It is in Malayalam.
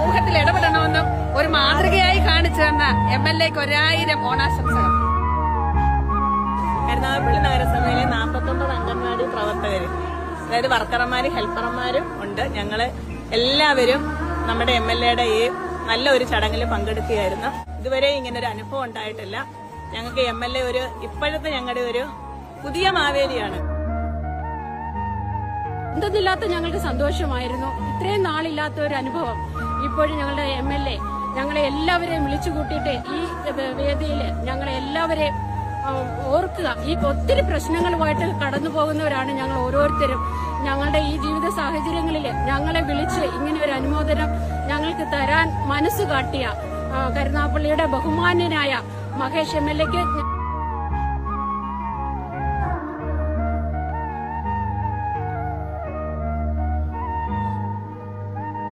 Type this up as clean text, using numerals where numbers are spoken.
സമൂഹത്തിൽ ഇടപെടണമെന്നും ഒരു മാതൃകയായി കാണിച്ചു തന്ന MLAക്ക് 1000 ഓണാശംസകൾ. കരുനാഗപ്പള്ളി നഗരസഭയിലെ 49 അംഗൻവാടി പ്രവർത്തകര്, അതായത് വർക്കർമാരും ഹെൽപ്പർമാരും ഉണ്ട്. ഞങ്ങള് എല്ലാവരും നമ്മുടെ MLAയുടെ ഈ നല്ലൊരു ചടങ്ങിൽ പങ്കെടുക്കുകയായിരുന്നു. ഇതുവരെ ഇങ്ങനൊരു അനുഭവം ഉണ്ടായിട്ടില്ല. ഞങ്ങൾക്ക് MLA ഇപ്പോഴത്തെ ഞങ്ങളുടെ ഒരു പുതിയ മാവേലിയാണ്. എന്തെന്നില്ലാത്ത ഞങ്ങൾക്ക് സന്തോഷമായിരുന്നു. ഇത്രയും നാളില്ലാത്ത ഒരു അനുഭവം ഇപ്പോഴും ഞങ്ങളുടെ MLA ഞങ്ങളെ എല്ലാവരെയും വിളിച്ചു കൂട്ടിയിട്ട് ഈ വേദിയിൽ ഞങ്ങളെ എല്ലാവരെയും ഓർക്കുക. ഈ ഒത്തിരി പ്രശ്നങ്ങളുമായിട്ട് കടന്നു പോകുന്നവരാണ് ഞങ്ങൾ ഓരോരുത്തരും. ഞങ്ങളുടെ ഈ ജീവിത സാഹചര്യങ്ങളിൽ ഞങ്ങളെ വിളിച്ച് ഇങ്ങനെ ഒരു അനുമോദനം ഞങ്ങൾക്ക് തരാൻ മനസ്സ് കാട്ടിയ കരുനാഗപ്പള്ളിയുടെ ബഹുമാന്യനായ മഹേഷ് MLAക്ക്